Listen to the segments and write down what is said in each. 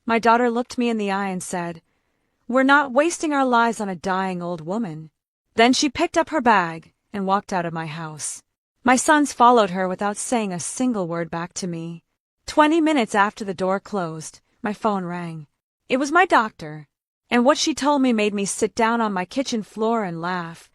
My daughter looked me in the eye and said, "We're not wasting our lives on a dying old woman." Then she picked up her bag and walked out of my house. My sons followed her without saying a single word back to me. 20 minutes after the door closed, my phone rang. It was my doctor, and what she told me made me sit down on my kitchen floor and laugh.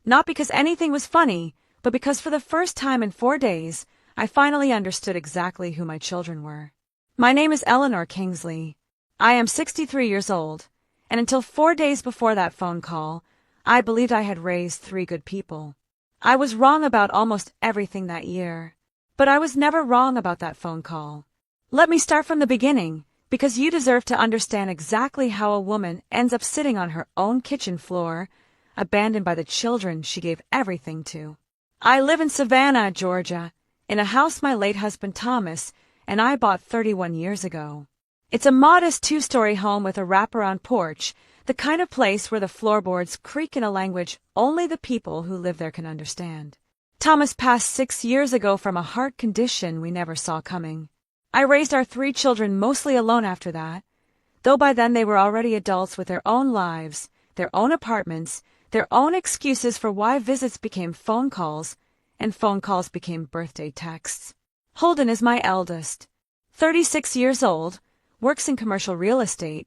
Not because anything was funny, but because for the first time in 4 days, I finally understood exactly who my children were. My name is Eleanor Kingsley. I am 63 years old, and until 4 days before that phone call, I believed I had raised 3 good people. I was wrong about almost everything that year, but I was never wrong about that phone call. Let me start from the beginning, because you deserve to understand exactly how a woman ends up sitting on her own kitchen floor, abandoned by the children she gave everything to. I live in Savannah, Georgia, in a house my late husband Thomas and I bought 31 years ago. It's a modest 2-story home with a wraparound porch, the kind of place where the floorboards creak in a language only the people who live there can understand. Thomas passed 6 years ago from a heart condition we never saw coming. I raised our 3 children mostly alone after that, though by then they were already adults with their own lives, their own apartments, their own excuses for why visits became phone calls, and phone calls became birthday texts. Holden is my eldest. 36 years old, works in commercial real estate,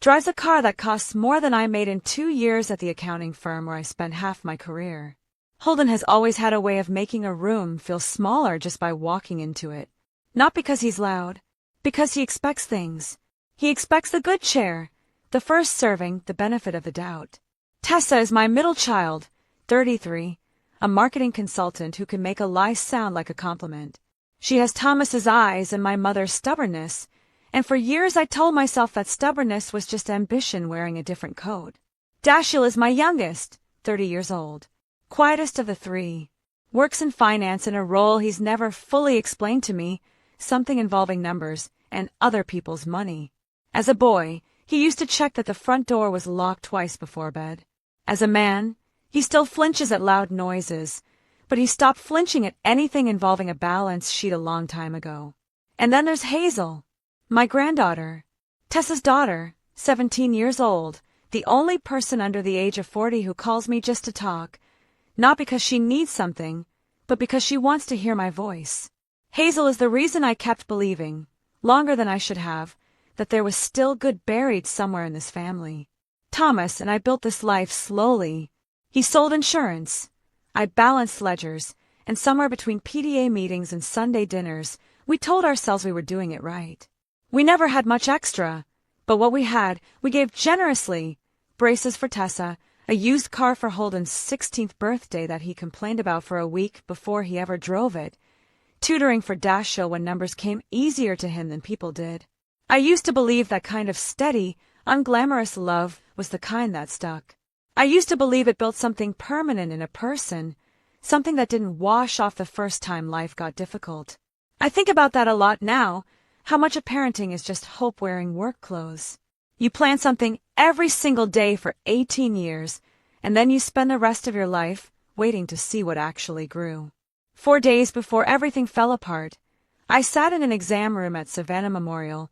drives a car that costs more than I made in 2 years at the accounting firm where I spent half my career. Holden has always had a way of making a room feel smaller just by walking into it. Not because he's loud, because he expects things. He expects the good chair, the first serving, the benefit of the doubt. Tessa is my middle child, 33, a marketing consultant who can make a lie sound like a compliment. She has Thomas's eyes and my mother's stubbornness, and for years I told myself that stubbornness was just ambition wearing a different coat. Dashiell is my youngest, 30 years old, quietest of the 3, works in finance in a role he's never fully explained to me, something involving numbers and other people's money. As a boy, he used to check that the front door was locked twice before bed. As a man, he still flinches at loud noises, but he stopped flinching at anything involving a balance sheet a long time ago. And then there's Hazel, my granddaughter, Tessa's daughter, 17 years old, the only person under the age of 40 who calls me just to talk, not because she needs something, but because she wants to hear my voice. Hazel is the reason I kept believing, longer than I should have, that there was still good buried somewhere in this family. Thomas and I built this life slowly. He sold insurance. I balanced ledgers, and somewhere between PTA meetings and Sunday dinners, we told ourselves we were doing it right. We never had much extra, but what we had, we gave generously. Braces for Tessa, a used car for Holden's 16th birthday that he complained about for a week before he ever drove it, tutoring for Dashiell when numbers came easier to him than people did. I used to believe that kind of steady, unglamorous love was the kind that stuck. I used to believe it built something permanent in a person, something that didn't wash off the first time life got difficult. I think about that a lot now, how much of parenting is just hope wearing work clothes. You plan something every single day for 18 years, and then you spend the rest of your life waiting to see what actually grew. 4 days before everything fell apart, I sat in an exam room at Savannah Memorial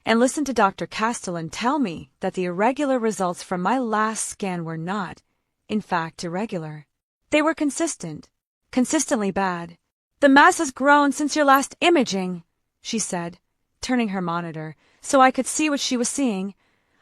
and listened to Dr. Castellan tell me that the irregular results from my last scan were not, in fact, irregular. They were consistent, consistently bad. "The mass has grown since your last imaging," she said, turning her monitor so I could see what she was seeing,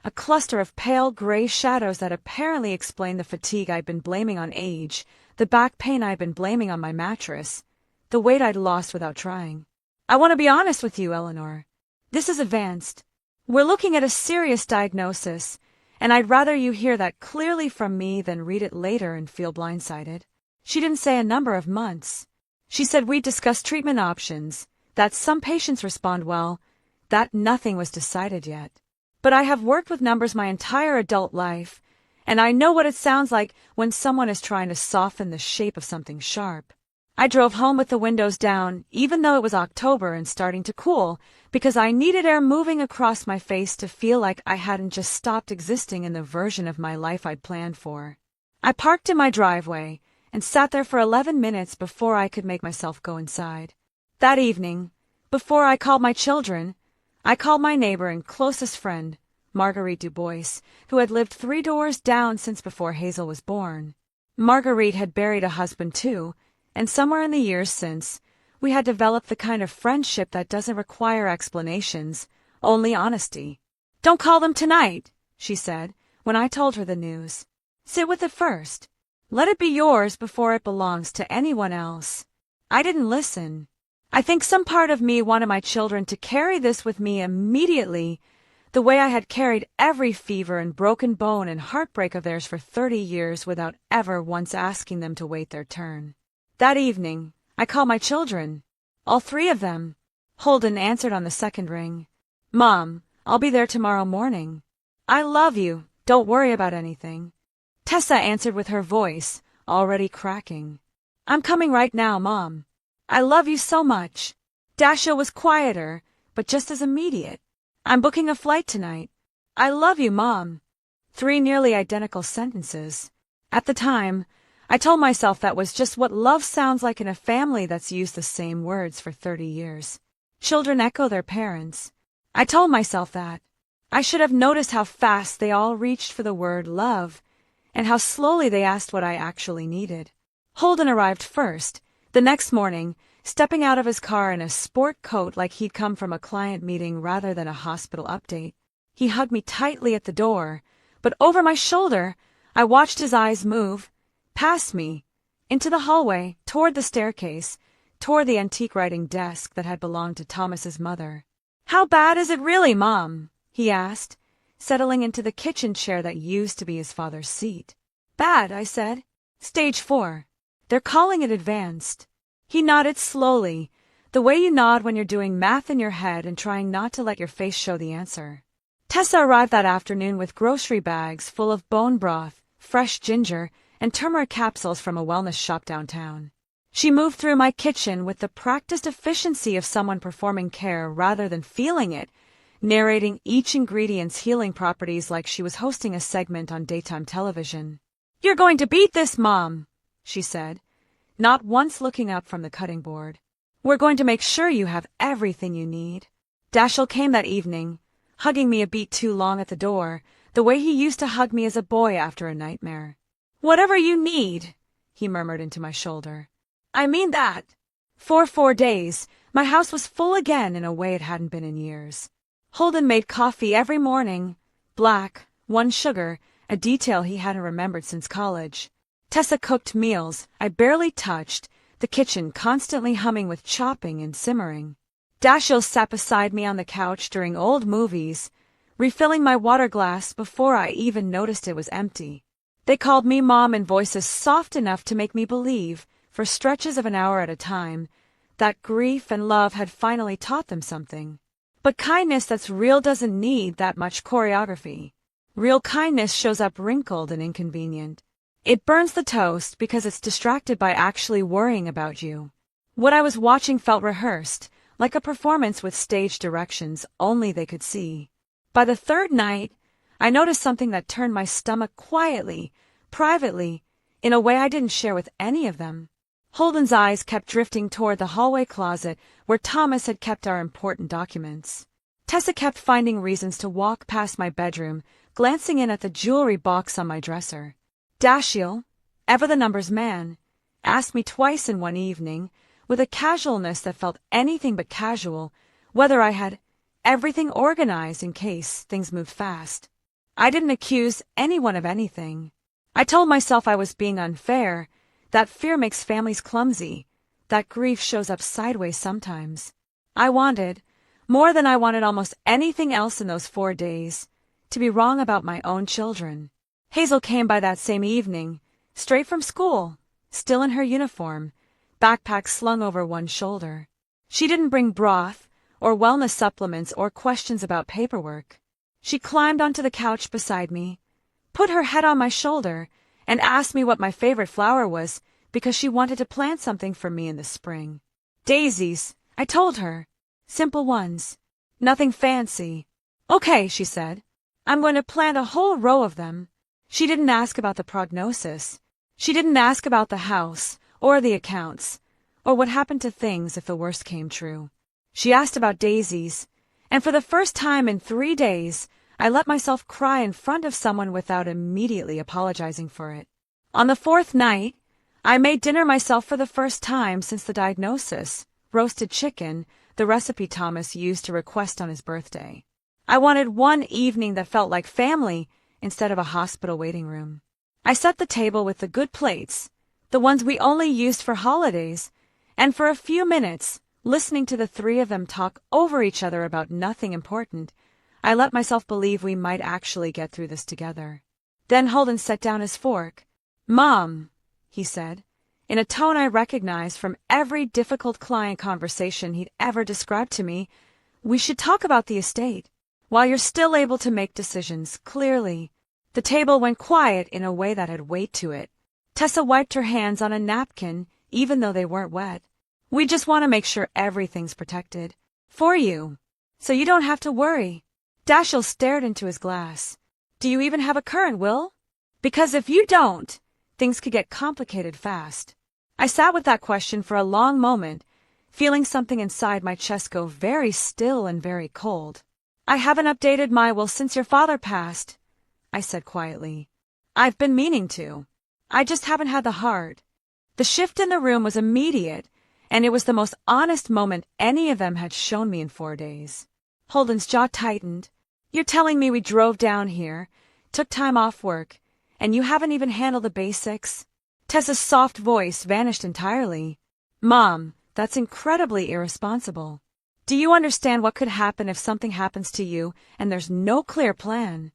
a cluster of pale gray shadows that apparently explained the fatigue I'd been blaming on age, the back pain I'd been blaming on my mattress, the weight I'd lost without trying. "I want to be honest with you, Eleanor. This is advanced. We're looking at a serious diagnosis, and I'd rather you hear that clearly from me than read it later and feel blindsided." She didn't say a number of months. She said we'd discuss treatment options, that some patients respond well, that nothing was decided yet. But I have worked with numbers my entire adult life, and I know what it sounds like when someone is trying to soften the shape of something sharp. I drove home with the windows down, even though it was October and starting to cool, because I needed air moving across my face to feel like I hadn't just stopped existing in the version of my life I'd planned for. I parked in my driveway and sat there for 11 minutes before I could make myself go inside. That evening, before I called my children, I called my neighbor and closest friend, Marguerite Dubois, who had lived 3 doors down since before Hazel was born. Marguerite had buried a husband too, and somewhere in the years since, we had developed the kind of friendship that doesn't require explanations, only honesty. "Don't call them tonight," she said, when I told her the news. "Sit with it first. Let it be yours before it belongs to anyone else." I didn't listen. I think some part of me wanted my children to carry this with me immediately, the way I had carried every fever and broken bone and heartbreak of theirs for 30 years without ever once asking them to wait their turn. That evening, I called my children. All 3 of them. Holden answered on the second ring. "Mom, I'll be there tomorrow morning. I love you. Don't worry about anything." Tessa answered with her voice already cracking. "I'm coming right now, Mom. I love you so much." Dashiell was quieter, but just as immediate. "I'm booking a flight tonight. I love you, Mom." 3 nearly identical sentences. At the time, I told myself that was just what love sounds like in a family that's used the same words for 30 years. Children echo their parents. I told myself that. I should have noticed how fast they all reached for the word love, and how slowly they asked what I actually needed. Holden arrived first, the next morning, stepping out of his car in a sport coat like he'd come from a client meeting rather than a hospital update. He hugged me tightly at the door, but over my shoulder, I watched his eyes move, past me, into the hallway, toward the staircase, toward the antique writing desk that had belonged to Thomas's mother. "How bad is it really, Mom?" he asked, settling into the kitchen chair that used to be his father's seat. "Bad," I said. "Stage 4. They're calling it advanced." He nodded slowly, the way you nod when you're doing math in your head and trying not to let your face show the answer. Tessa arrived that afternoon with grocery bags full of bone broth, fresh ginger, and turmeric capsules from a wellness shop downtown. She moved through my kitchen with the practiced efficiency of someone performing care rather than feeling it, narrating each ingredient's healing properties like she was hosting a segment on daytime television. "You're going to beat this, Mom," she said, not once looking up from the cutting board. "We're going to make sure you have everything you need." Dashiell came that evening, hugging me a beat too long at the door, the way he used to hug me as a boy after a nightmare. "Whatever you need," he murmured into my shoulder. "I mean that." For 4 days, my house was full again in a way it hadn't been in years. Holden made coffee every morning, black, 1 sugar, a detail he hadn't remembered since college. Tessa cooked meals I barely touched, the kitchen constantly humming with chopping and simmering. Dashiell sat beside me on the couch during old movies, refilling my water glass before I even noticed it was empty. They called me Mom in voices soft enough to make me believe, for stretches of an hour at a time, that grief and love had finally taught them something. But kindness that's real doesn't need that much choreography. Real kindness shows up wrinkled and inconvenient. It burns the toast because it's distracted by actually worrying about you. What I was watching felt rehearsed, like a performance with stage directions only they could see. By the 3rd night, I noticed something that turned my stomach quietly, privately, in a way I didn't share with any of them. Holden's eyes kept drifting toward the hallway closet where Thomas had kept our important documents. Tessa kept finding reasons to walk past my bedroom, glancing in at the jewelry box on my dresser. Dashiell, ever the numbers man, asked me twice in one evening, with a casualness that felt anything but casual, whether I had everything organized in case things moved fast. I didn't accuse anyone of anything. I told myself I was being unfair, that fear makes families clumsy, that grief shows up sideways sometimes. I wanted, more than I wanted almost anything else in those 4 days, to be wrong about my own children. Hazel came by that same evening, straight from school, still in her uniform, backpack slung over one shoulder. She didn't bring broth, or wellness supplements, or questions about paperwork. She climbed onto the couch beside me, put her head on my shoulder, and asked me what my favorite flower was because she wanted to plant something for me in the spring. "Daisies," I told her. "Simple ones. Nothing fancy." "Okay," she said. "I'm going to plant a whole row of them." She didn't ask about the prognosis. She didn't ask about the house, or the accounts, or what happened to things if the worst came true. She asked about daisies, And for the first time in 3 days, I let myself cry in front of someone without immediately apologizing for it. On the 4th night, I made dinner myself for the first time since the diagnosis, roasted chicken, the recipe Thomas used to request on his birthday. I wanted one evening that felt like family instead of a hospital waiting room. I set the table with the good plates, the ones we only used for holidays, and for a few minutes, listening to the three of them talk over each other about nothing important, I let myself believe we might actually get through this together. Then Holden set down his fork. "Mom," he said, in a tone I recognized from every difficult client conversation he'd ever described to me, "we should talk about the estate. While you're still able to make decisions clearly." The table went quiet in a way that had weight to it. Tessa wiped her hands on a napkin, even though they weren't wet. "We just want to make sure everything's protected. For you. So you don't have to worry." Dashiell stared into his glass. "Do you even have a current will? Because if you don't, things could get complicated fast." I sat with that question for a long moment, feeling something inside my chest go very still and very cold. "I haven't updated my will since your father passed," I said quietly. "I've been meaning to. I just haven't had the heart." The shift in the room was immediate, and it was the most honest moment any of them had shown me in 4 days. Holden's jaw tightened. "You're telling me we drove down here, took time off work, and you haven't even handled the basics?" Tessa's soft voice vanished entirely. "Mom, that's incredibly irresponsible. Do you understand what could happen if something happens to you and there's no clear plan?"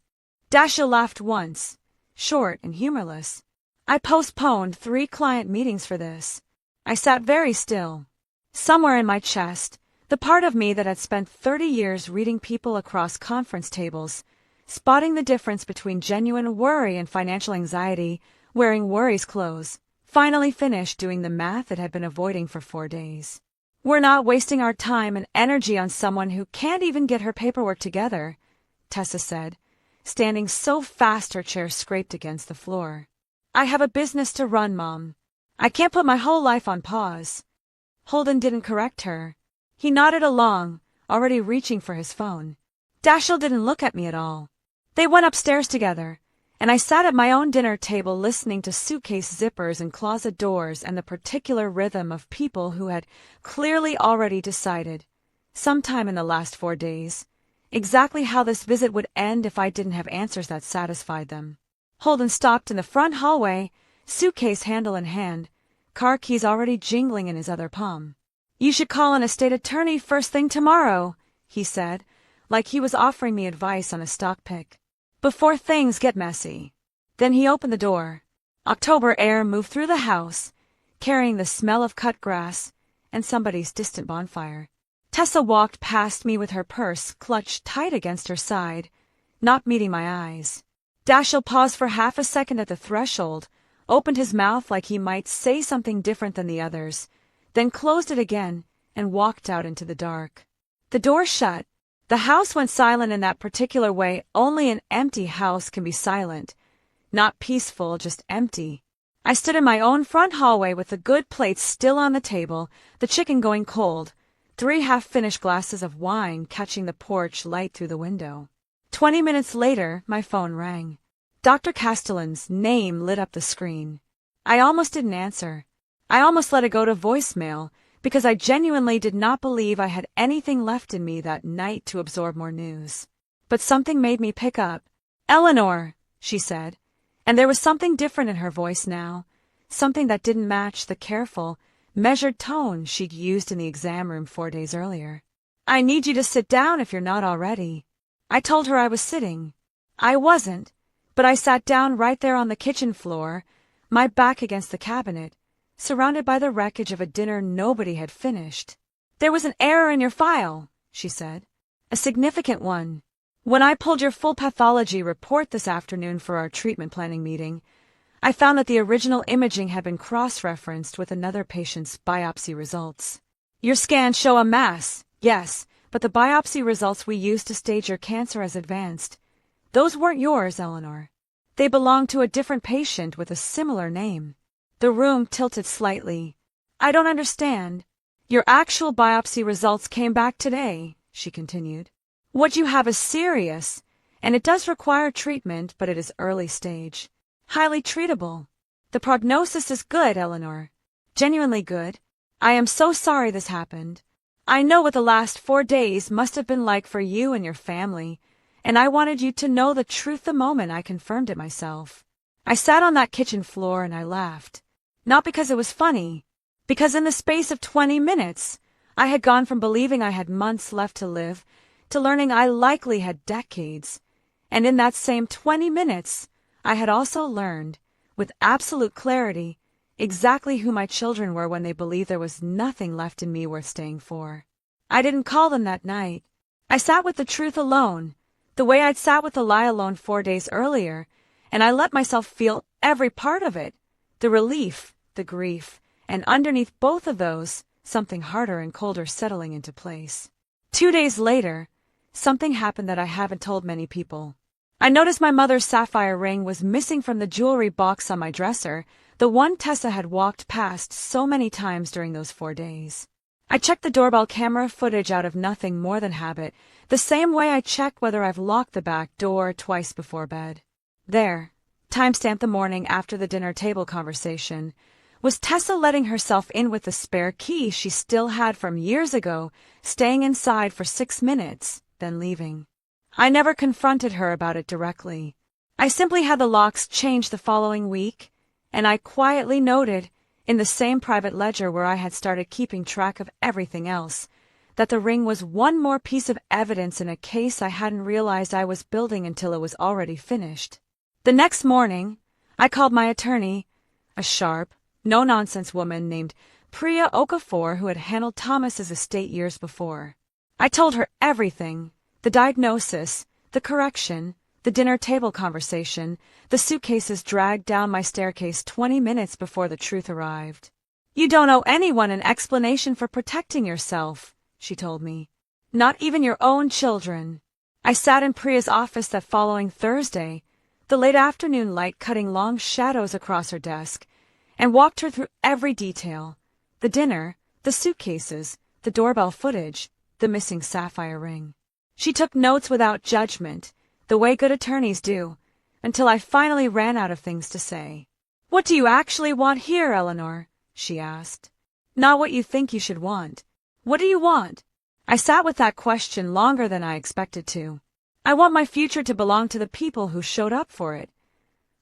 Dashiell laughed once, short and humorless. "I postponed 3 client meetings for this." I sat very still. Somewhere in my chest, the part of me that had spent 30 years reading people across conference tables, spotting the difference between genuine worry and financial anxiety, wearing worry's clothes, finally finished doing the math it had been avoiding for 4 days. "We're not wasting our time and energy on someone who can't even get her paperwork together," Tessa said, standing so fast her chair scraped against the floor. "I have a business to run, Mom. I can't put my whole life on pause." Holden didn't correct her. He nodded along, already reaching for his phone. Dashiell didn't look at me at all. They went upstairs together, and I sat at my own dinner table listening to suitcase zippers and closet doors and the particular rhythm of people who had clearly already decided, sometime in the last 4 days, exactly how this visit would end if I didn't have answers that satisfied them. Holden stopped in the front hallway, suitcase handle in hand, car keys already jingling in his other palm. "You should call an estate attorney first thing tomorrow," he said, like he was offering me advice on a stock pick, "before things get messy." Then he opened the door. October air moved through the house, carrying the smell of cut grass and somebody's distant bonfire. Tessa walked past me with her purse clutched tight against her side, not meeting my eyes. Dashiell paused for half a second at the threshold, opened his mouth like he might say something different than the others, then closed it again and walked out into the dark. The door shut. The house went silent in that particular way only an empty house can be silent. Not peaceful, just empty. I stood in my own front hallway with the good plates still on the table, the chicken going cold, 3 half-finished glasses of wine catching the porch light through the window. 20 minutes later, my phone rang. Dr. Castellan's name lit up the screen. I almost didn't answer. I almost let it go to voicemail, because I genuinely did not believe I had anything left in me that night to absorb more news. But something made me pick up. "Eleanor," she said, and there was something different in her voice now, something that didn't match the careful, measured tone she'd used in the exam room 4 days earlier. "I need you to sit down if you're not already." I told her I was sitting. I wasn't, but I sat down right there on the kitchen floor, my back against the cabinet, surrounded by the wreckage of a dinner nobody had finished. "There was an error in your file," she said. "A significant one. When I pulled your full pathology report this afternoon for our treatment planning meeting, I found that the original imaging had been cross-referenced with another patient's biopsy results. Your scans show a mass, yes, but the biopsy results we used to stage your cancer as advanced, those weren't yours, Eleanor. They belonged to a different patient with a similar name." The room tilted slightly. "I don't understand." "Your actual biopsy results came back today," she continued. What you have is serious, and it does require treatment, but it is early stage. Highly treatable. The prognosis is good, Eleanor. Genuinely good. I am so sorry this happened. I know what the last 4 days must have been like for you and your family, and I wanted you to know the truth the moment I confirmed it myself. I sat on that kitchen floor and I laughed. Not because it was funny, because in the space of 20 minutes, I had gone from believing I had months left to live to learning I likely had decades. And in that same 20 minutes, I had also learned, with absolute clarity, exactly who my children were when they believed there was nothing left in me worth staying for. I didn't call them that night. I sat with the truth alone, the way I'd sat with the lie alone 4 days earlier, and I let myself feel every part of it, the relief, the grief, and underneath both of those, something harder and colder settling into place. 2 days later, something happened that I haven't told many people. I noticed my mother's sapphire ring was missing from the jewelry box on my dresser, the one Tessa had walked past so many times during those 4 days. I checked the doorbell camera footage out of nothing more than habit, the same way I check whether I've locked the back door twice before bed. There, timestamped the morning after the dinner table conversation, was Tessa letting herself in with the spare key she still had from years ago, staying inside for 6 minutes, then leaving. I never confronted her about it directly. I simply had the locks changed the following week, and I quietly noted, in the same private ledger where I had started keeping track of everything else, that the ring was one more piece of evidence in a case I hadn't realized I was building until it was already finished. The next morning, I called my attorney, a sharp, no-nonsense woman named Priya Okafor who had handled Thomas's estate years before. I told her everything, the diagnosis, the correction, the dinner table conversation, the suitcases dragged down my staircase 20 minutes before the truth arrived. "You don't owe anyone an explanation for protecting yourself," she told me. "Not even your own children." I sat in Priya's office that following Thursday, the late afternoon light cutting long shadows across her desk, and walked her through every detail: the dinner, the suitcases, the doorbell footage, the missing sapphire ring. She took notes without judgment, the way good attorneys do, until I finally ran out of things to say. "What do you actually want here, Eleanor?" she asked. "Not what you think you should want. What do you want?" I sat with that question longer than I expected to. "I want my future to belong to the people who showed up for it,"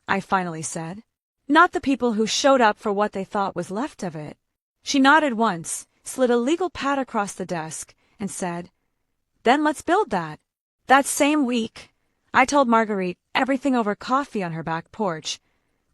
I finally said. "Not the people who showed up for what they thought was left of it." She nodded once, slid a legal pad across the desk, and said, "Then let's build that." That same week, I told Marguerite everything over coffee on her back porch.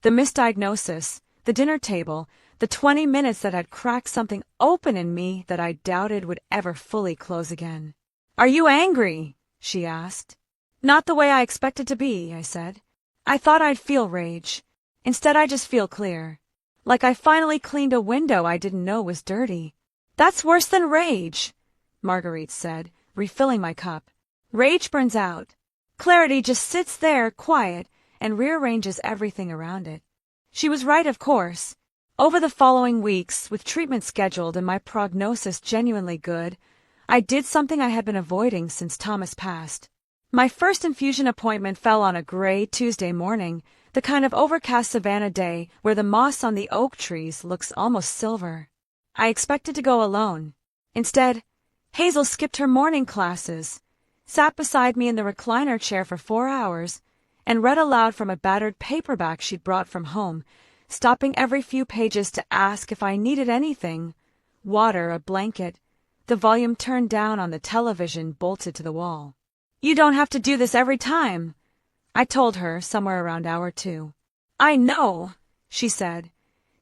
The misdiagnosis, the dinner table, the 20 minutes that had cracked something open in me that I doubted would ever fully close again. "Are you angry?" she asked. "Not the way I expected to be," I said. "I thought I'd feel rage. Instead, I just feel clear. Like I finally cleaned a window I didn't know was dirty." "That's worse than rage," Marguerite said, refilling my cup. "Rage burns out. Clarity just sits there, quiet, and rearranges everything around it." She was right, of course. Over the following weeks, with treatment scheduled and my prognosis genuinely good, I did something I had been avoiding since Thomas passed. My first infusion appointment fell on a gray Tuesday morning, the kind of overcast Savannah day where the moss on the oak trees looks almost silver. I expected to go alone. Instead, Hazel skipped her morning classes, sat beside me in the recliner chair for 4 hours, and read aloud from a battered paperback she'd brought from home, stopping every few pages to ask if I needed anything: water, a blanket, the volume turned down on the television bolted to the wall. "You don't have to do this every time," I told her somewhere around hour 2. "I know," she said,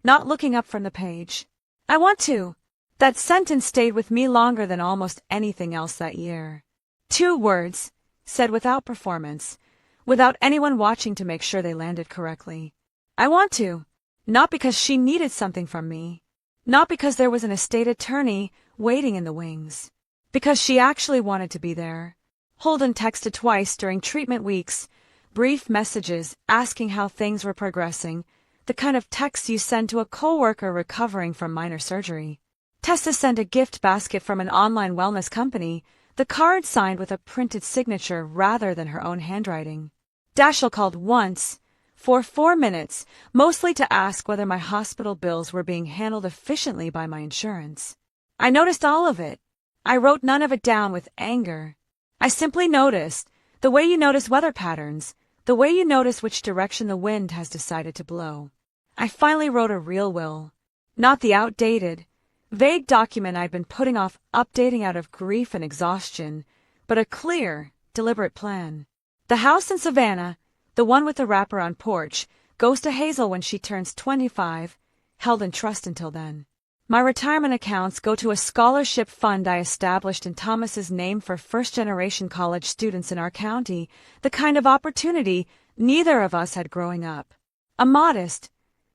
not looking up from the page. "I want to." That sentence stayed with me longer than almost anything else that year. 2 words, said without performance, without anyone watching to make sure they landed correctly. I want to. Not because she needed something from me. Not because there was an estate attorney waiting in the wings. Because she actually wanted to be there. Holden texted twice during treatment weeks, brief messages asking how things were progressing, the kind of texts you send to a coworker recovering from minor surgery. Tessa sent a gift basket from an online wellness company, The card signed with a printed signature rather than her own handwriting. Dashiell called once, for 4 minutes, mostly to ask whether my hospital bills were being handled efficiently by my insurance. I noticed all of it. I wrote none of it down with anger. I simply noticed, the way you notice weather patterns, the way you notice which direction the wind has decided to blow. I finally wrote a real will, not the outdated, vague document I'd been putting off updating out of grief and exhaustion, but a clear, deliberate plan. The house in Savannah, the one with the wraparound porch, goes to Hazel when she turns 25, held in trust until then. My retirement accounts go to a scholarship fund I established in Thomas's name for first-generation college students in our county, the kind of opportunity neither of us had growing up. A modest,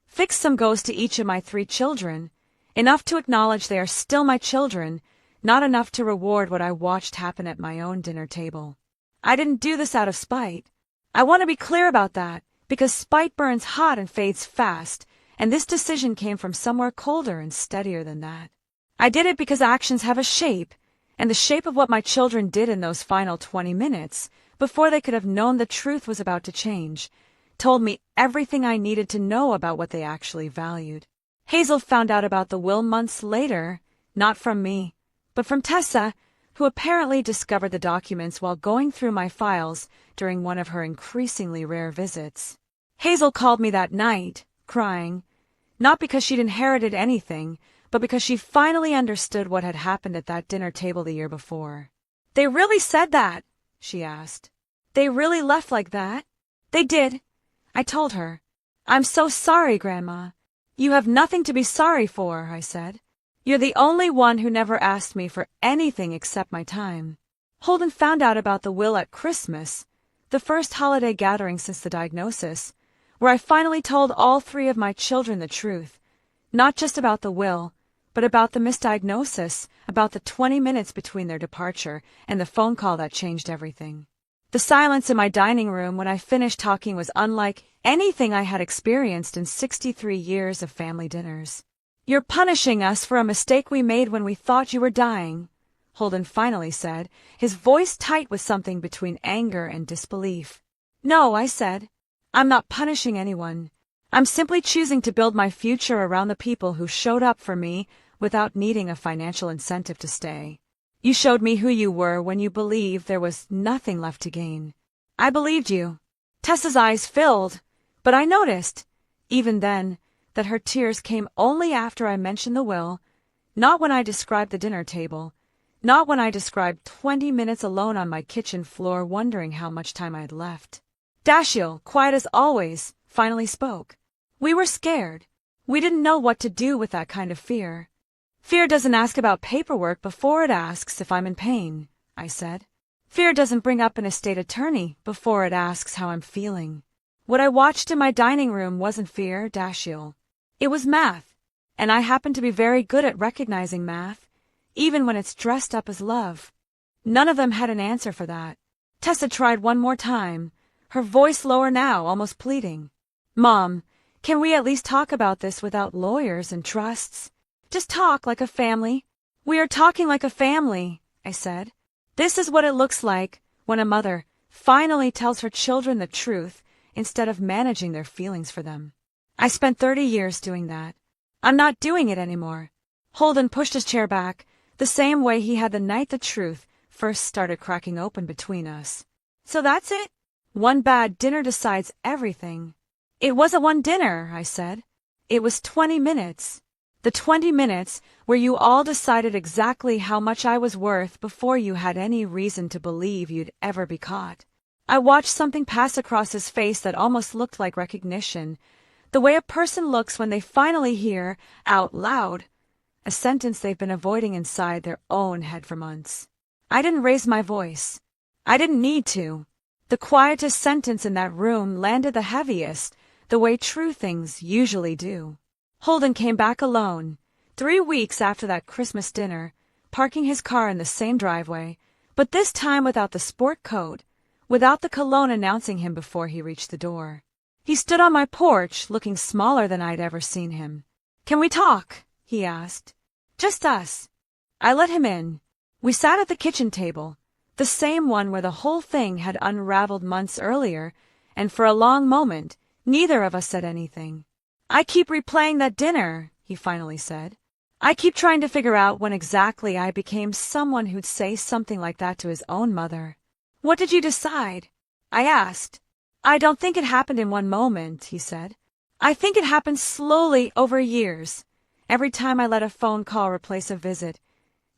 fixed sum goes to each of my 3 children, enough to acknowledge they are still my children, not enough to reward what I watched happen at my own dinner table. I didn't do this out of spite. I want to be clear about that, because spite burns hot and fades fast, and this decision came from somewhere colder and steadier than that. I did it because actions have a shape, and the shape of what my children did in those final 20 minutes, before they could have known the truth was about to change, told me everything I needed to know about what they actually valued. Hazel found out about the will months later, not from me, but from Tessa, who apparently discovered the documents while going through my files during one of her increasingly rare visits. Hazel called me that night, crying, not because she'd inherited anything, but because she finally understood what had happened at that dinner table the year before. "They really said that?" she asked. "They really left like that?" "They did," I told her. "I'm so sorry, Grandma." "You have nothing to be sorry for," I said. "You're the only one who never asked me for anything except my time." Holden found out about the will at Christmas, the first holiday gathering since the diagnosis, where I finally told all 3 of my children the truth, not just about the will, but about the misdiagnosis, about the 20 minutes between their departure and the phone call that changed everything. The silence in my dining room when I finished talking was unlike anything I had experienced in 63 years of family dinners. "You're punishing us for a mistake we made when we thought you were dying," Holden finally said, his voice tight with something between anger and disbelief. "No," I said. "I'm not punishing anyone. I'm simply choosing to build my future around the people who showed up for me without needing a financial incentive to stay. You showed me who you were when you believed there was nothing left to gain. I believed you." Tessa's eyes filled, but I noticed, even then, that her tears came only after I mentioned the will, not when I described the dinner table, not when I described 20 minutes alone on my kitchen floor wondering how much time I had left. Dashiell, quiet as always, finally spoke. "We were scared. We didn't know what to do with that kind of fear." "Fear doesn't ask about paperwork before it asks if I'm in pain," I said. "Fear doesn't bring up an estate attorney before it asks how I'm feeling." What I watched in my dining room wasn't fear, Dashiell. It was math, and I happen to be very good at recognizing math, even when it's dressed up as love. None of them had an answer for that. Tessa tried one more time, her voice lower now, almost pleading. "Mom, can we at least talk about this without lawyers and trusts? Just talk like a family." "We are talking like a family," I said. "This is what it looks like when a mother finally tells her children the truth instead of managing their feelings for them. I spent 30 years doing that. I'm not doing it anymore." Holden pushed his chair back, the same way he had the night the truth first started cracking open between us. "So that's it? One bad dinner decides everything." "It wasn't one dinner," I said. "It was 20 minutes. The 20 minutes where you all decided exactly how much I was worth before you had any reason to believe you'd ever be caught." I watched something pass across his face that almost looked like recognition, the way a person looks when they finally hear, out loud, a sentence they've been avoiding inside their own head for months. I didn't raise my voice. I didn't need to. The quietest sentence in that room landed the heaviest, the way true things usually do. Holden came back alone, 3 weeks after that Christmas dinner, parking his car in the same driveway, but this time without the sport coat, without the cologne announcing him before he reached the door. He stood on my porch, looking smaller than I'd ever seen him. "Can we talk?" he asked. "Just us." I let him in. We sat at the kitchen table, the same one where the whole thing had unraveled months earlier, and for a long moment, neither of us said anything. "I keep replaying that dinner," he finally said. "I keep trying to figure out when exactly I became someone who'd say something like that to his own mother." "What did you decide?" I asked. "I don't think it happened in one moment," he said. "I think it happened slowly over years. Every time I let a phone call replace a visit.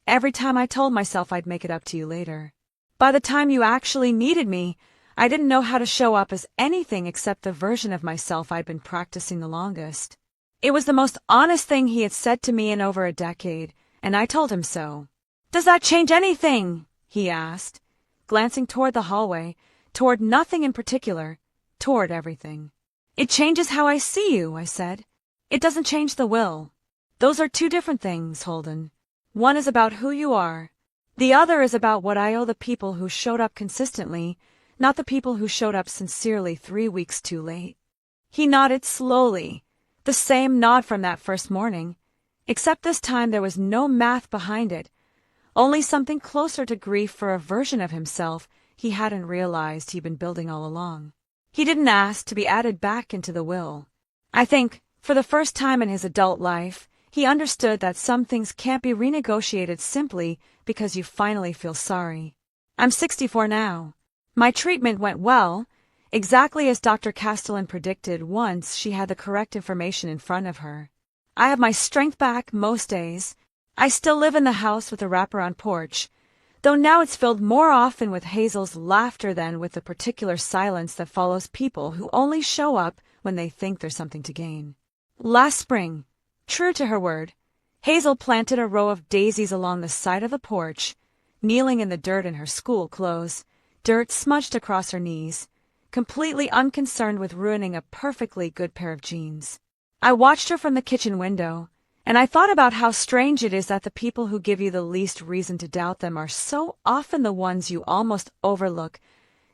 Every time I told myself I'd make it up to you later. By the time you actually needed me, I didn't know how to show up as anything except the version of myself I'd been practicing the longest." It was the most honest thing he had said to me in over a decade, and I told him so. "Does that change anything?" he asked, glancing toward the hallway, toward nothing in particular, toward everything. "It changes how I see you," I said. "It doesn't change the will. Those are two different things, Holden. One is about who you are. The other is about what I owe the people who showed up consistently, not the people who showed up sincerely 3 weeks too late." He nodded slowly, the same nod from that first morning, except this time there was no math behind it, only something closer to grief for a version of himself he hadn't realized he'd been building all along. He didn't ask to be added back into the will. I think, for the first time in his adult life, he understood that some things can't be renegotiated simply because you finally feel sorry. I'm 64 now. My treatment went well, exactly as Dr. Castellan predicted once she had the correct information in front of her. I have my strength back most days. I still live in the house with a wraparound porch, though now it's filled more often with Hazel's laughter than with the particular silence that follows people who only show up when they think there's something to gain. Last spring, true to her word, Hazel planted a row of daisies along the side of the porch, kneeling in the dirt in her school clothes, dirt smudged across her knees, completely unconcerned with ruining a perfectly good pair of jeans. I watched her from the kitchen window, and I thought about how strange it is that the people who give you the least reason to doubt them are so often the ones you almost overlook,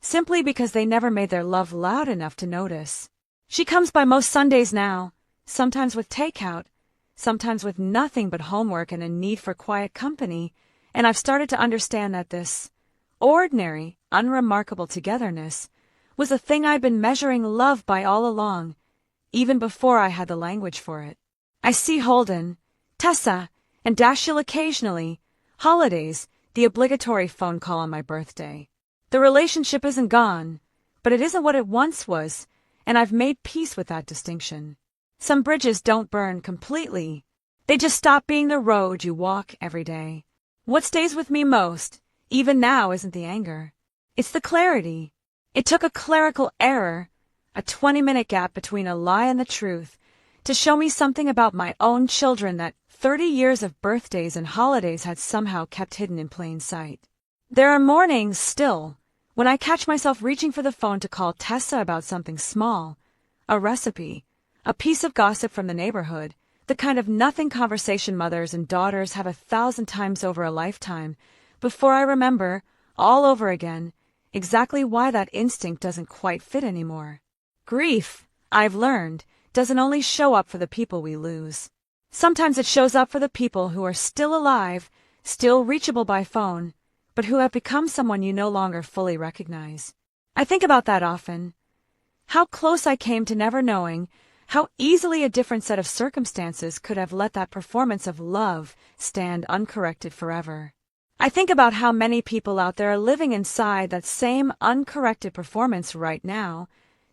simply because they never made their love loud enough to notice. She comes by most Sundays now, sometimes with takeout, sometimes with nothing but homework and a need for quiet company, and I've started to understand that this ordinary, unremarkable togetherness was a thing I'd been measuring love by all along, even before I had the language for it. I see Holden, Tessa, and Dashiell occasionally, holidays, the obligatory phone call on my birthday. The relationship isn't gone, but it isn't what it once was, and I've made peace with that distinction. Some bridges don't burn completely. They just stop being the road you walk every day. What stays with me most, even now, isn't the anger. It's the clarity. It took a clerical error, a 20-minute gap between a lie and the truth, to show me something about my own children that 30 years of birthdays and holidays had somehow kept hidden in plain sight. There are mornings, still, when I catch myself reaching for the phone to call Tessa about something small, a recipe, a piece of gossip from the neighborhood, the kind of nothing conversation mothers and daughters have 1,000 times over a lifetime, before I remember, all over again, exactly why that instinct doesn't quite fit anymore. Grief, I've learned, doesn't only show up for the people we lose. Sometimes it shows up for the people who are still alive, still reachable by phone, but who have become someone you no longer fully recognize. I think about that often. How close I came to never knowing, how easily a different set of circumstances could have let that performance of love stand uncorrected forever. I think about how many people out there are living inside that same uncorrected performance right now,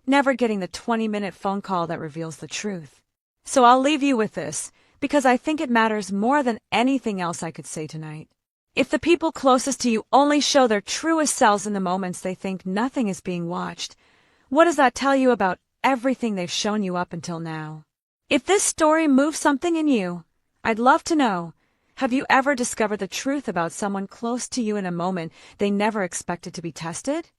never getting the 20-minute phone call that reveals the truth. So I'll leave you with this, because I think it matters more than anything else I could say tonight. If the people closest to you only show their truest selves in the moments they think nothing is being watched, what does that tell you about everything they've shown you up until now? If this story moves something in you, I'd love to know, have you ever discovered the truth about someone close to you in a moment they never expected to be tested?